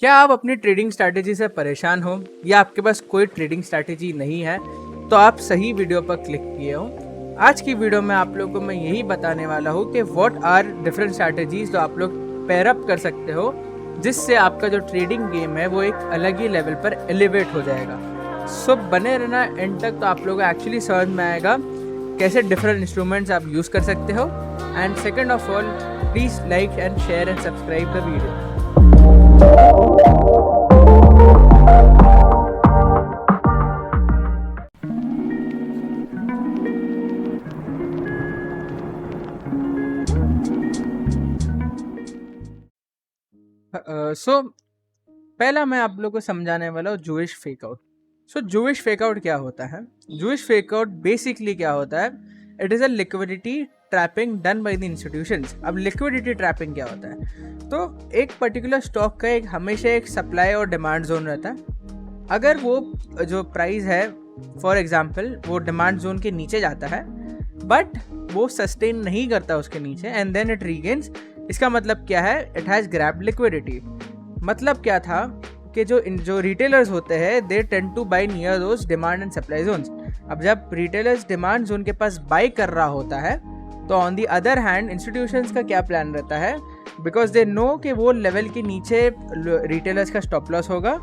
क्या आप अपनी ट्रेडिंग स्ट्रैटेजी से परेशान हो या आपके पास कोई ट्रेडिंग स्ट्रैटेजी नहीं है तो आप सही वीडियो पर क्लिक किए हो। आज की वीडियो में आप लोगों को मैं यही बताने वाला हूँ कि व्हाट आर डिफरेंट स्ट्रैटेजीज जो आप लोग पेयर अप कर सकते हो जिससे आपका जो ट्रेडिंग गेम है वो एक अलग ही लेवल पर एलिवेट हो जाएगा। सो बने रहना एंड तक, तो आप लोगों को एक्चुअली समझ में आएगा कैसे डिफरेंट इंस्ट्रूमेंट्स आप यूज़ कर सकते हो। And second of all, please like and share and subscribe the video. So पहला मैं आप लोग को समझाने वाला हूँ Jewish fakeout. So Jewish fakeout क्या होता है? जूइश फेकआउट बेसिकली क्या होता है? It is a liquidity trapping done by the institutions. अब लिक्विडिटी ट्रैपिंग क्या होता है? तो एक पर्टिकुलर स्टॉक का हमेशा एक सप्लाई और डिमांड जोन रहता है। अगर वो जो प्राइस है फॉर एग्जांपल वो डिमांड जोन के नीचे जाता है बट वो सस्टेन नहीं करता उसके नीचे एंड देन इट रीगेन्स, इसका मतलब क्या है? It has grabbed liquidity. मतलब क्या था कि जो रिटेलर्स होते हैं they tend to buy near those demand and supply zones. अब जब रिटेलर्स डिमांड जोन के पास बाय कर रहा होता है तो on the other hand institutions का क्या प्लान रहता है? बिकॉज दे नो कि वो लेवल के नीचे रिटेलर्स का स्टॉप लॉस होगा।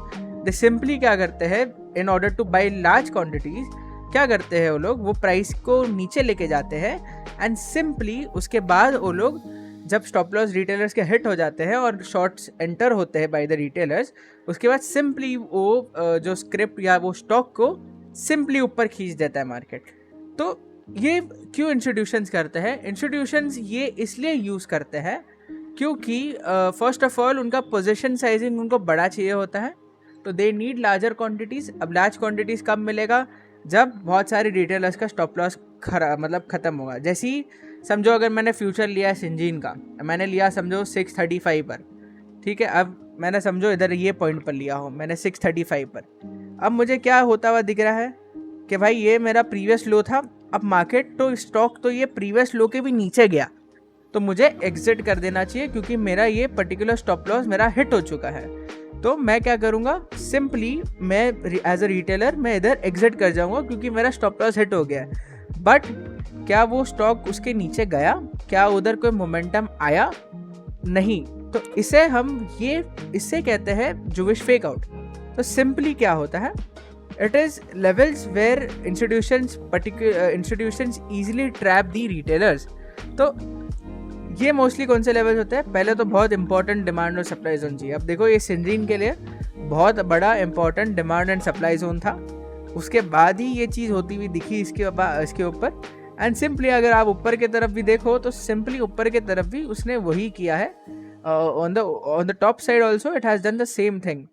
दे सिंपली क्या करते हैं, in order to buy large quantities क्या करते हैं वो लोग, वो प्राइस को नीचे लेके जाते हैं एंड सिंपली उसके बाद वो लोग जब स्टॉप लॉस रिटेलर्स के हिट हो जाते हैं और शॉर्ट्स एंटर होते हैं बाय द रिटेलर्स, उसके बाद सिंपली वो जो स्क्रिप्ट या वो स्टॉक को सिंपली ऊपर खींच देता है मार्केट। तो ये क्यों इंस्टीट्यूशंस करते हैं? इंस्टीट्यूशंस ये इसलिए यूज़ करते हैं क्योंकि फर्स्ट ऑफ ऑल उनका पोजीशन साइजिंग उनको बड़ा चाहिए होता है, तो दे नीड लार्जर क्वांटिटीज़। अब लार्ज क्वांटिटीज़ कब मिलेगा? जब बहुत सारे रिटेलर्स का स्टॉप लॉस ख़त्म होगा। जैसे ही समझो अगर मैंने फ्यूचर लिया है सिंजीन का, मैंने लिया समझो 635 पर, ठीक है। अब मैंने समझो इधर ये पॉइंट पर लिया हो मैंने 635 पर। अब मुझे क्या होता हुआ दिख रहा है कि भाई ये मेरा प्रीवियस लो था। अब मार्केट तो स्टॉक तो ये प्रीवियस लो के भी नीचे गया तो मुझे एग्जिट कर देना चाहिए क्योंकि मेरा ये पर्टिकुलर स्टॉप लॉस मेरा हिट हो चुका है। तो मैं क्या करूँगा, सिंपली मैं एज अ रिटेलर मैं इधर एग्जिट कर जाऊँगा क्योंकि मेरा स्टॉप लॉस हिट हो गया है। बट क्या वो स्टॉक उसके नीचे गया? क्या उधर कोई मोमेंटम आया? नहीं। तो इससे कहते हैं जूइश फेकआउट। तो सिंपली क्या होता है, it is levels where institutions easily trap the retailers. तो ये मोस्टली कौन से लेवल्स होते हैं? पहले तो बहुत इंपॉर्टेंट डिमांड और सप्लाई जोन चाहिए। अब देखो ये सिंजीन के लिए बहुत बड़ा important demand and supply zone था, उसके बाद ही ये चीज़ होती हुई दिखी इसके ऊपर। एंड सिंपली अगर आप ऊपर की तरफ भी देखो तो सिंपली ऊपर की तरफ भी उसने वही किया है। On the top side also it has done the same thing.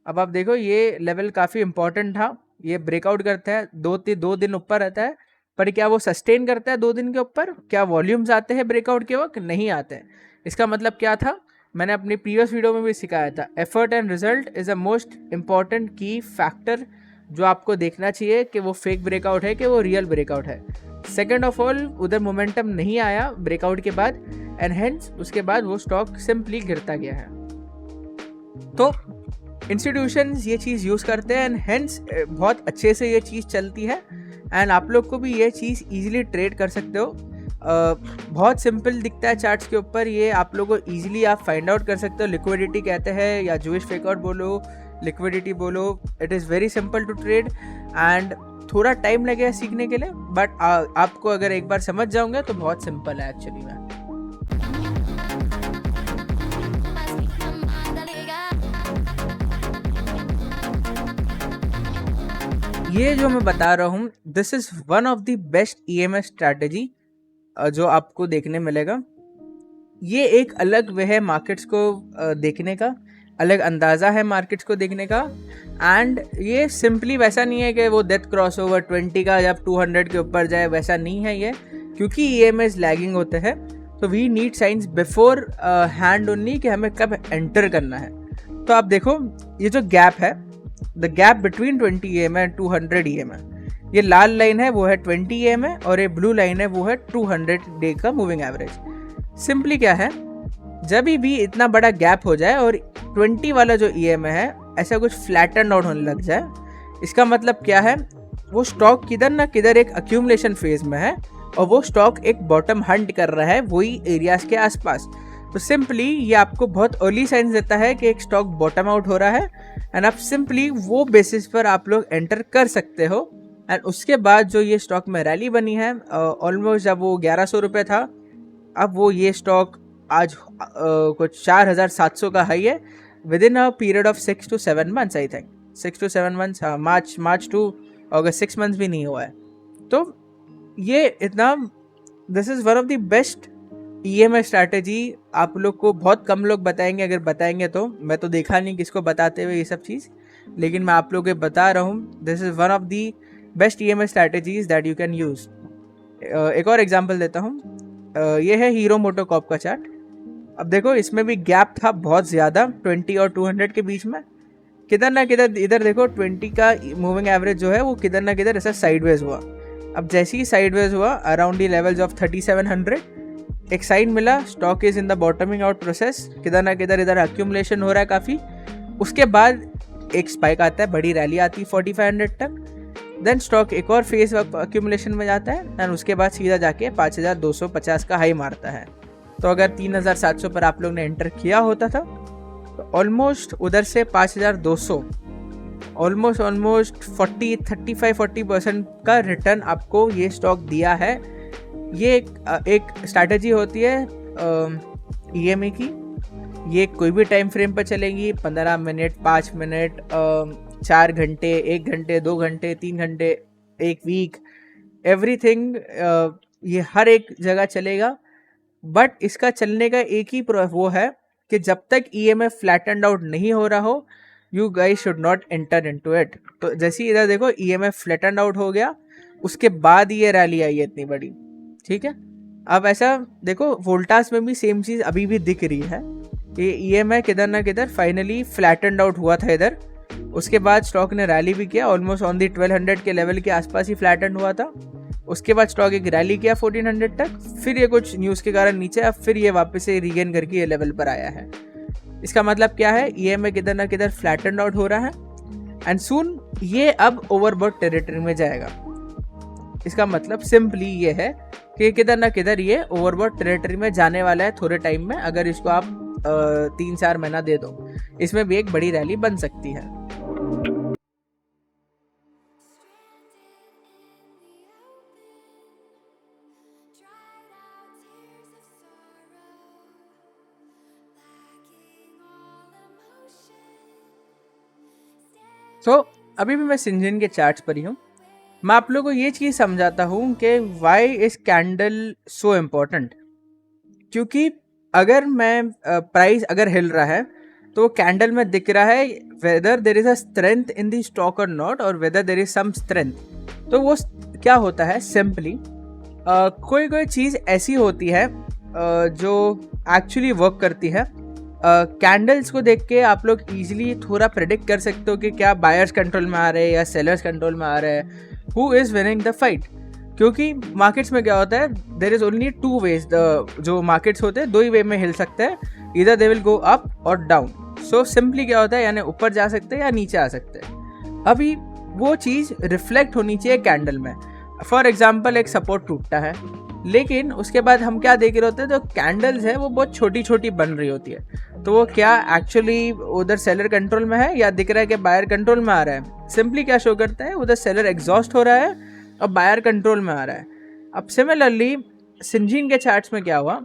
अब आप देखो ये लेवल काफ़ी इंपॉर्टेंट था, ये ब्रेकआउट करता है, दो दिन ऊपर रहता है, पर क्या वो सस्टेन करता है 2 दिन के ऊपर? क्या वॉल्यूम्स आते हैं ब्रेकआउट के वक्त? नहीं आते हैं। इसका मतलब क्या था? मैंने अपनी प्रीवियस वीडियो में भी सिखाया था, effort and result is a most important की फैक्टर जो आपको देखना चाहिए कि वो फेक ब्रेकआउट है कि वो रियल ब्रेकआउट है। सेकेंड ऑफ ऑल, उधर मोमेंटम नहीं आया ब्रेकआउट के बाद एंड हेंस उसके बाद वो स्टॉक सिंपली गिरता गया है। तो इंस्टीट्यूशंस ये चीज़ यूज़ करते हैं एंड हेंस बहुत अच्छे से ये चीज़ चलती है एंड आप लोग को भी ये चीज़ ईजिली ट्रेड कर सकते हो। बहुत सिंपल दिखता है चार्ट्स के ऊपर, ये आप लोगों को ईजिली आप फाइंड आउट कर सकते हो। लिक्विडिटी कहते हैं या जूइश फेकआउट बोलो, लिक्विडिटी बोलो, it is very simple to trade and थोड़ा टाइम लगेगा सीखने के लिए, बट आपको अगर एक बार समझ जाओगे तो बहुत सिंपल है एक्चुअली में। ये जो मैं बता रहा हूँ this is one of the best EMS strategy जो आपको देखने मिलेगा। ये एक अलग वे है मार्केट्स को देखने का, अलग अंदाज़ा है मार्केट्स को देखने का। एंड ये सिंपली वैसा नहीं है कि वो डेथ क्रॉस ओवर 20 का जब 200 के ऊपर जाए, वैसा नहीं है ये, क्योंकि EMS लैगिंग होते हैं। तो we need signs before hand कि हमें कब एंटर करना है। तो आप देखो ये जो गैप है, the gap between 20 EMA and 200 EMA, ये लाल लाइन है वो है 20 EMA और ये ब्लू लाइन है वो है 200 डे का मूविंग एवरेज। सिंपली क्या है, जब भी इतना बड़ा गैप हो जाए और 20 वाला जो EMA है ऐसा कुछ फ्लैटन आउट होने लग जाए, इसका मतलब क्या है, वो स्टॉक किधर ना किधर एक अक्यूमुलेशन फेज में है और वो स्टॉक एक बॉटम हंट कर रहा है वही एरियाज के आसपास। तो सिंपली ये आपको बहुत अर्ली साइंस देता है कि एक स्टॉक बॉटम आउट हो रहा है, एंड आप सिंपली वो बेसिस पर आप लोग एंटर कर सकते हो। एंड उसके बाद जो ये स्टॉक में रैली बनी है, ऑलमोस्ट जब वो 1100 रुपये था, अब वो ये स्टॉक आज कुछ 4700 का हाई है with in a period of 6 to 7 months, I think 6 to 7 months, हाँ, मार्च टू अगस्त, 6 months भी नहीं हुआ है। तो ये इतना, this is one of the best EMA strategy. आप लोग को बहुत कम लोग बताएंगे, अगर बताएंगे तो, मैं तो देखा नहीं किसको बताते हुए ये सब चीज़, लेकिन मैं आप लोगों को बता रहा हूँ, this is one of the best EMA strategies that you can use. एक और एग्जांपल देता हूँ, ये है हीरो मोटोकॉर्प का चार्ट। अब देखो इसमें भी गैप था बहुत ज़्यादा 20 और 200 के बीच में, किधर ना किधर, इधर देखो 20 का मूविंग एवरेज जो है वो किधर ना किधर ऐसा साइडवेज हुआ। अब जैसे ही साइडवेज हुआ अराउंड द लेवल्स ऑफ 3700, एक साइन मिला, stock is in the bottoming out process, किधर ना किधर इधर अक्यूमुलेशन हो रहा है काफ़ी। उसके बाद एक स्पाइक आता है, बड़ी रैली आती है 4500 तक, देन स्टॉक एक और फेज अक्यूमुलेशन में जाता है, एंड उसके बाद सीधा जाके 5250 का हाई मारता है। तो अगर 3700 पर आप लोग ने एंटर किया होता था तो ऑलमोस्ट उधर से 5200, ऑलमोस्ट 40% का रिटर्न आपको ये स्टॉक दिया है। ये एक स्ट्रैटेजी होती है EMA की, ये कोई भी टाइम फ्रेम पर चलेगी, 15 मिनट, 5 मिनट, 4 घंटे, 1 घंटे, 2 घंटे, 3 घंटे, 1 वीक, एवरीथिंग, ये हर एक जगह चलेगा। बट इसका चलने का एक ही वो है कि जब तक EMA फ्लैटेंड आउट नहीं हो रहा हो, you guys should not enter into it. तो जैसे ही इधर देखो EMA फ्लैटेंड आउट हो गया, उसके बाद ये रैली आई है इतनी बड़ी, ठीक है। अब ऐसा देखो वोल्टास में भी सेम चीज़ अभी भी दिख रही है कि EMA किधर ना किधर फाइनली फ्लैटेंड आउट हुआ था इधर, उसके बाद स्टॉक ने रैली भी किया, ऑलमोस्ट ऑन दी 1200 के लेवल के आसपास ही फ्लैटेंड हुआ था। उसके बाद स्टॉक एक रैली किया 1400 तक, फिर ये कुछ न्यूज़ के कारण नीचे, अब फिर ये वापस से रीगेन करके ये लेवल पर आया है। इसका मतलब क्या है, EMA किधर ना किधर फ्लैटेंड आउट हो रहा है, एंड सून ये अब ओवरबॉट टेरिटरी में जाएगा। इसका मतलब सिंपली ये है कि किधर ना किधर ये ओवरबॉट टेरिटरी में जाने वाला है थोड़े टाइम में, अगर इसको आप 3-4 महीना दे दो, इसमें भी एक बड़ी रैली बन सकती है। तो अभी भी मैं सिंजिन के चार्ट्स पर ही हूँ। मैं आप लोगों को ये चीज़ समझाता हूँ कि why is candle so important. क्योंकि अगर मैं प्राइस अगर हिल रहा है तो कैंडल में दिख रहा है whether there is a strength in the stock और नॉट, और whether there is some strength. तो वो क्या होता है, सिंपली कोई कोई चीज़ ऐसी होती है जो एक्चुअली वर्क करती है। कैंडल्स को देख के आप लोग इजीली थोड़ा प्रेडिक्ट कर सकते हो कि क्या बायर्स कंट्रोल में आ रहे हैं या सेलर्स कंट्रोल में आ रहे हैं, who is winning the fight. क्योंकि मार्केट्स में क्या होता है, देर इज़ ओनली 2 ways, जो मार्केट्स होते हैं 2 ही वे में हिल सकते हैं, इधर दे विल गो अप और डाउन। सो सिंपली क्या होता है, यानी ऊपर जा सकते हैं या नीचे आ सकते हैं। अभी वो चीज़ रिफ्लेक्ट होनी चाहिए कैंडल में। फॉर एग्जाम्पल एक सपोर्ट टूटता है, लेकिन उसके बाद हम क्या देख रहे होते हैं, जो कैंडल्स है वो बहुत छोटी छोटी बन रही होती है, तो वो क्या एक्चुअली उधर सेलर कंट्रोल में है या दिख रहा है कि बायर कंट्रोल में आ रहा है। सिंपली क्या शो करता है, उधर सेलर एग्जॉस्ट हो रहा है और बायर कंट्रोल में आ रहा है। अब सिमिलरली सिंजीन के चार्ट्स में क्या हुआ,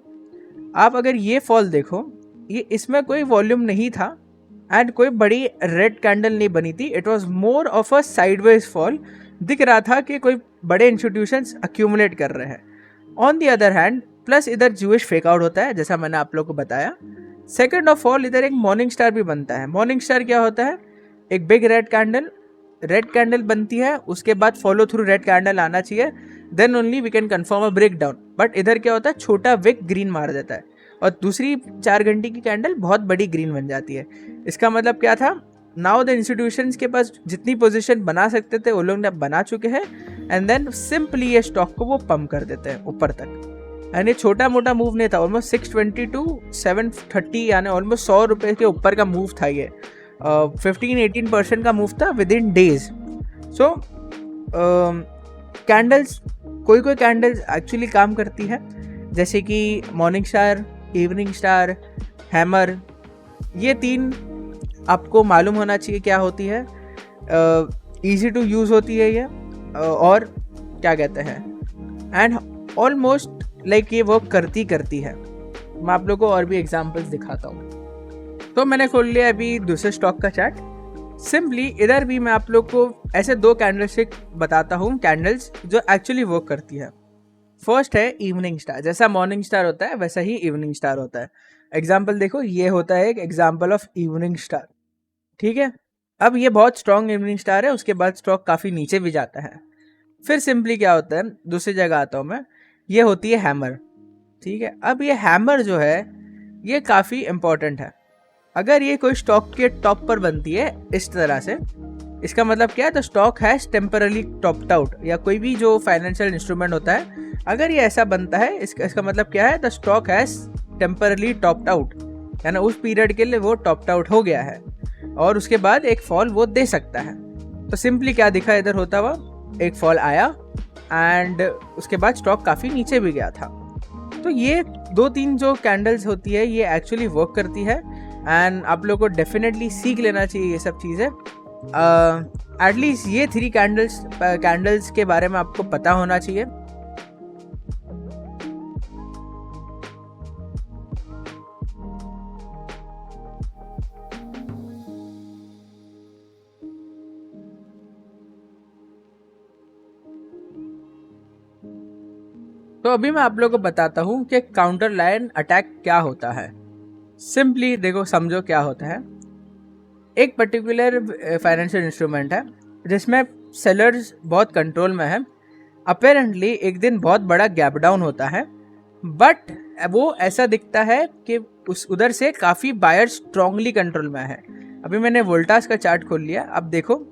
आप अगर ये फॉल देखो, ये इसमें कोई वॉल्यूम नहीं था एंड कोई बड़ी रेड कैंडल नहीं बनी थी, it was more of a sideways fall. दिख रहा था कि कोई बड़े इंस्टीट्यूशंस अक्यूमुलेट कर रहे हैं। On the other hand plus इधर जूइश फेक आउट होता है, जैसा मैंने आप लोग को बताया। सेकेंड ऑफ ऑल इधर एक मॉर्निंग स्टार भी बनता है। मॉर्निंग स्टार क्या होता है, एक बिग रेड कैंडल बनती है, उसके बाद फॉलो थ्रू रेड कैंडल आना चाहिए, then only we can confirm a break down. But इधर क्या होता है, छोटा विक ग्रीन मार देता है और दूसरी 4 घंटे की कैंडल बहुत बड़ी ग्रीन बन जाती है। इसका मतलब क्या था, नाउ द इंस्टीट्यूशंस के पास जितनी पोजीशन बना सकते थे वो लोग ने बना चुके हैं, एंड देन सिंपली ये स्टॉक को वो पंप कर देते हैं ऊपर तक। एंड ये छोटा मोटा मूव नहीं था, ऑलमोस्ट 620 टू 730 यानी ऑलमोस्ट 100 रुपये के ऊपर का मूव था ये। 15-18% का मूव था with in days. So candles, कोई कोई कैंडल्स एक्चुअली काम करती है, जैसे कि morning star, evening star, hammer, ये 3 आपको मालूम होना चाहिए क्या होती है। ईजी टू यूज़ होती है ये, और क्या कहते हैं, एंड ऑलमोस्ट लाइक ये वर्क करती है। मैं आप लोगों को और भी एग्जांपल्स दिखाता हूँ। तो मैंने खोल लिया अभी दूसरे स्टॉक का चार्ट। सिंपली इधर भी मैं आप लोग को ऐसे 2 कैंडलस्टिक बताता हूँ, कैंडल्स जो एक्चुअली वर्क करती है। फर्स्ट है इवनिंग स्टार। जैसा मॉर्निंग स्टार होता है वैसा ही इवनिंग स्टार होता है। एग्जाम्पल देखो, ये होता है एक एग्जाम्पल ऑफ इवनिंग स्टार, ठीक है। अब ये बहुत स्ट्रॉन्ग इवनिंग स्टार है, उसके बाद स्टॉक काफ़ी नीचे भी जाता है। फिर सिंपली क्या होता है, दूसरी जगह आता हूँ मैं, ये होती है हैमर, ठीक है। अब ये हैमर जो है ये काफ़ी इंपॉर्टेंट है। अगर ये कोई स्टॉक के टॉप पर बनती है इस तरह से, इसका मतलब क्या है, the stock has temporarily topped out, या कोई भी जो फाइनेंशियल इंस्ट्रूमेंट होता है अगर ये ऐसा बनता है, इसका मतलब क्या है, the stock has temporarily topped out, यानी उस पीरियड के लिए वो टॉप्ड आउट हो गया है और उसके बाद एक फॉल वो दे सकता है। तो सिंपली क्या दिखा इधर होता हुआ, एक फॉल आया एंड उसके बाद स्टॉक काफ़ी नीचे भी गया था। तो ये 2-3 जो कैंडल्स होती है ये एक्चुअली वर्क करती है, एंड आप लोगों को डेफिनेटली सीख लेना चाहिए ये सब चीज़ें। एटलीस्ट ये 3 कैंडल्स के बारे में आपको पता होना चाहिए। तो अभी मैं आप लोगों को बताता हूँ कि काउंटर लाइन अटैक क्या होता है। सिंपली देखो, समझो क्या होता है। एक पर्टिकुलर फाइनेंशियल इंस्ट्रूमेंट है जिसमें सेलर्स बहुत कंट्रोल में है। अपेरेंटली एक दिन बहुत बड़ा गैप डाउन होता है, बट वो ऐसा दिखता है कि उस उधर से काफ़ी बायर स्ट्रांगली कंट्रोल में है। अभी मैंने वोल्टास का चार्ट खोल लिया, अब देखो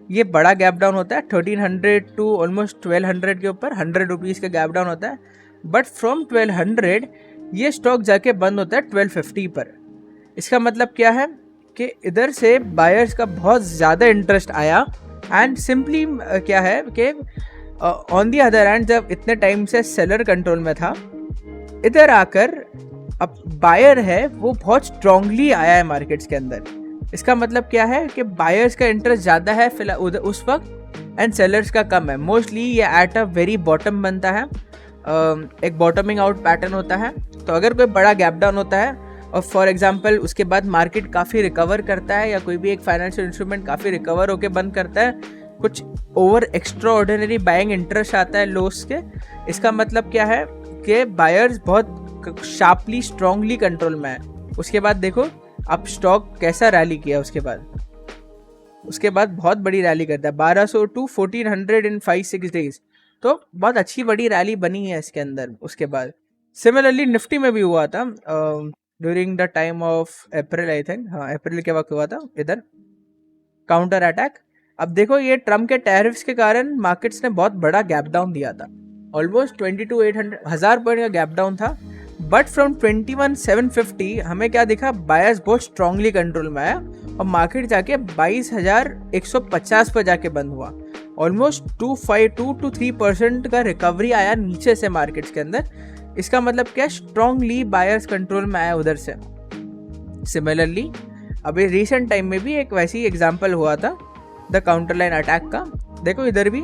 ये बड़ा गैप डाउन होता है 1300 टू ऑलमोस्ट 1200 के ऊपर, 100 रुपीज़ का गैप डाउन होता है। बट फ्रॉम 1200 ये स्टॉक जाके बंद होता है 1250 पर। इसका मतलब क्या है कि इधर से बायर्स का बहुत ज़्यादा इंटरेस्ट आया, एंड सिंपली क्या है कि ऑन दी अदर हैंड जब इतने टाइम से सेलर कंट्रोल में था, इधर आकर अब बायर है वो बहुत स्ट्रांगली आया है मार्केट्स के अंदर। इसका मतलब क्या है कि बायर्स का इंटरेस्ट ज़्यादा है फिलहाल उधर उस वक्त, एंड सेलर्स का कम है। मोस्टली ये एट अ वेरी बॉटम बनता है, एक बॉटमिंग आउट पैटर्न होता है। तो अगर कोई बड़ा गैप डाउन होता है और फॉर एग्जांपल उसके बाद मार्केट काफ़ी रिकवर करता है, या कोई भी एक फाइनेंशियल इंस्ट्रूमेंट काफ़ी रिकवर होकर बंद करता है, कुछ over extra ordinary buying interest आता है लोस के, इसका मतलब क्या है कि बायर्स बहुत शार्पली स्ट्रांगली कंट्रोल में है। उसके बाद देखो अब स्टॉक कैसा रैली किया, उसके बाद बहुत बड़ी रैली करता है 1200 टू 1400 इन 5-6 डेज। तो बहुत अच्छी बड़ी रैली बनी है इसके अंदर। उसके बाद सिमिलरली निफ्टी में भी हुआ था during the time of April, I think, हाँ अप्रैल के वक्त हुआ था इधर काउंटर अटैक। अब देखो ये ट्रम्प के टैरिफ्स के कारण मार्केट्स ने बहुत बड़ा गैप डाउन दिया था, ऑलमोस्ट 22,800 पॉइंट का गैप डाउन था। बट फ्रॉम 21,750 हमें क्या दिखा, बायर्स बहुत स्ट्रांगली कंट्रोल में आया और मार्केट जाके 22,150 पर जाके बंद हुआ। ऑलमोस्ट 2.52 to 3% का रिकवरी आया नीचे से मार्केट्स के अंदर। इसका मतलब क्या, स्ट्रांगली बायर्स कंट्रोल में आया उधर से। सिमिलरली अभी रिसेंट टाइम में भी एक वैसी एग्जांपल हुआ था द काउंटर लाइन अटैक का। देखो इधर भी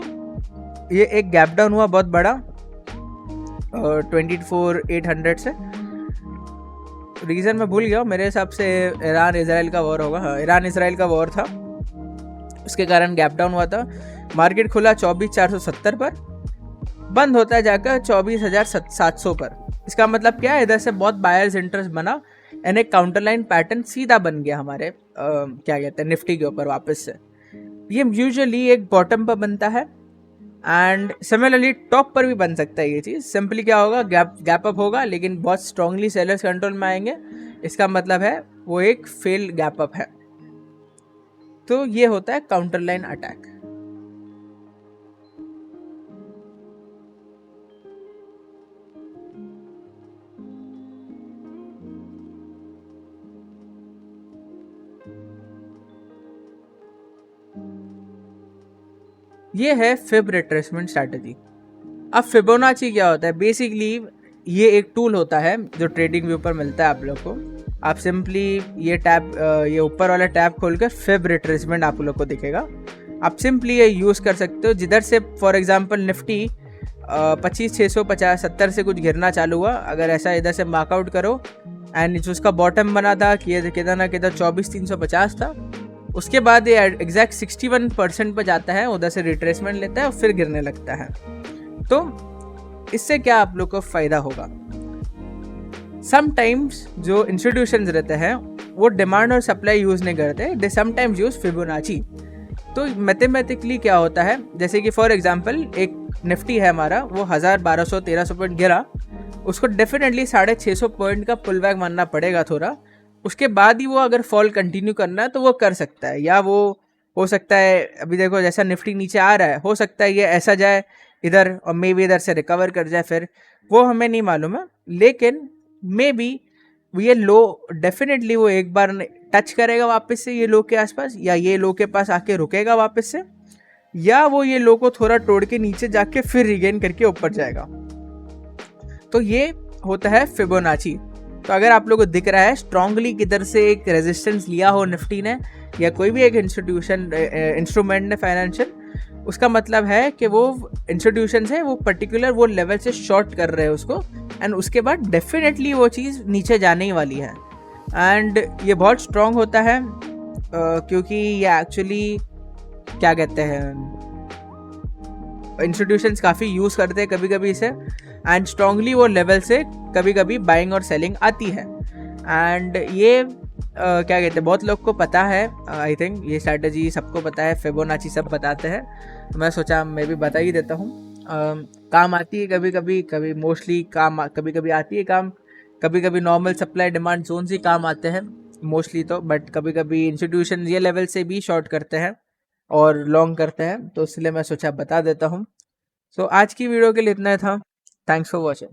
ये एक गैप डाउन हुआ बहुत बड़ा 24,800 से। रीज़न मैं भूल गया, मेरे हिसाब से ईरान इजराइल का वॉर होगा, हाँ ईरान इजराइल का वॉर था, उसके कारण गैप डाउन हुआ था। मार्केट खुला 24,470 पर, बंद होता है जाकर 24,700 पर। इसका मतलब क्या है, इधर से बहुत बायर्स इंटरेस्ट बना एंड एक काउंटर लाइन पैटर्न सीधा बन गया हमारे क्या कहते हैं निफ्टी के ऊपर वापस से। ये यूजुअली एक बॉटम पर बनता है एंड सिमिलरली टॉप पर भी बन सकता है ये चीज़। सिंपली क्या होगा, गैप अप होगा लेकिन बहुत स्ट्रांगली सेलर्स कंट्रोल में आएंगे, इसका मतलब है वो एक फेल गैप अप है। तो ये होता है काउंटर लाइन अटैक। ये है फिब रिट्रेसमेंट स्ट्रैटेजी। अब फिबोनाची क्या होता है? बेसिकली ये एक टूल होता है जो ट्रेडिंग व्यू पर मिलता है आप लोग को। आप सिंपली ये टैब, ये ऊपर वाला टैब खोलकर फिब रिट्रेसमेंट आप लोग को दिखेगा। आप सिंपली ये यूज़ कर सकते हो जिधर से फॉर एग्जांपल निफ्टी 25,650 70 से कुछ गिरना चालू हुआ, अगर ऐसा इधर से मार्कआउट करो एंड जो उसका बॉटम बना था कि किधर ना किधर 24,350 था, उसके बाद ये एग्जैक्ट 61% पर जाता है, उधर से रिट्रेसमेंट लेता है और फिर गिरने लगता है। तो इससे क्या आप लोग को फ़ायदा होगा? समटाइम्स जो इंस्टीट्यूशंस रहते हैं वो डिमांड और सप्लाई यूज़ नहीं करते, दे समटाइम्स यूज़ फिबोनाची। तो मैथमेटिकली क्या होता है, जैसे कि फॉर एग्जांपल एक निफ्टी है हमारा, वो 1000-1200-1300 पॉइंट गिरा, उसको डेफिनेटली 650 पॉइंट का पुल बैक मानना पड़ेगा थोड़ा, उसके बाद ही वो अगर फॉल कंटिन्यू करना है तो वो कर सकता है। या वो हो सकता है, अभी देखो जैसा निफ्टी नीचे आ रहा है, हो सकता है ये ऐसा जाए इधर और मे बी इधर से रिकवर कर जाए, फिर वो हमें नहीं मालूम है। लेकिन मे बी ये लो डेफिनेटली वो एक बार टच करेगा वापस से ये लो के आसपास, या ये लो के पास आके रुकेगा वापस से, या वो ये लो को थोड़ा तोड़ के नीचे जाके फिर रिगेन करके ऊपर जाएगा। तो ये होता है फिबोनाची। तो अगर आप लोगों को दिख रहा है स्ट्रांगली किधर से एक रेजिस्टेंस लिया हो निफ्टी ने या कोई भी एक इंस्ट्रूमेंट ने फाइनेंशियल, उसका मतलब है कि वो इंस्टीट्यूशन है वो पर्टिकुलर वो लेवल से शॉर्ट कर रहे हैं उसको, एंड उसके बाद डेफिनेटली वो चीज़ नीचे जाने ही वाली है। एंड ये बहुत स्ट्रांग होता है क्योंकि ये एक्चुअली क्या कहते हैं, इंस्टीट्यूशंस काफ़ी यूज़ करते हैं कभी कभी इसे, एंड स्ट्रांगली वो लेवल से कभी कभी बाइंग और सेलिंग आती है। एंड ये क्या कहते हैं, बहुत लोग को पता है, आई थिंक ये स्ट्रैटेजी सबको पता है, फिबोनाची सब बताते हैं, तो मैं सोचा मैं भी बता ही देता हूँ। काम आती है कभी कभी, कभी मोस्टली काम कभी कभी आती है काम, कभी कभी नॉर्मल सप्लाई डिमांड जोन से काम आते हैं मोस्टली तो, बट कभी कभी इंस्टीट्यूशन ये लेवल से भी शॉर्ट करते हैं और लॉन्ग करते हैं, तो इसलिए मैं सोचा बता देता हूँ। सो आज की वीडियो के लिए इतना था। Thanks for watching.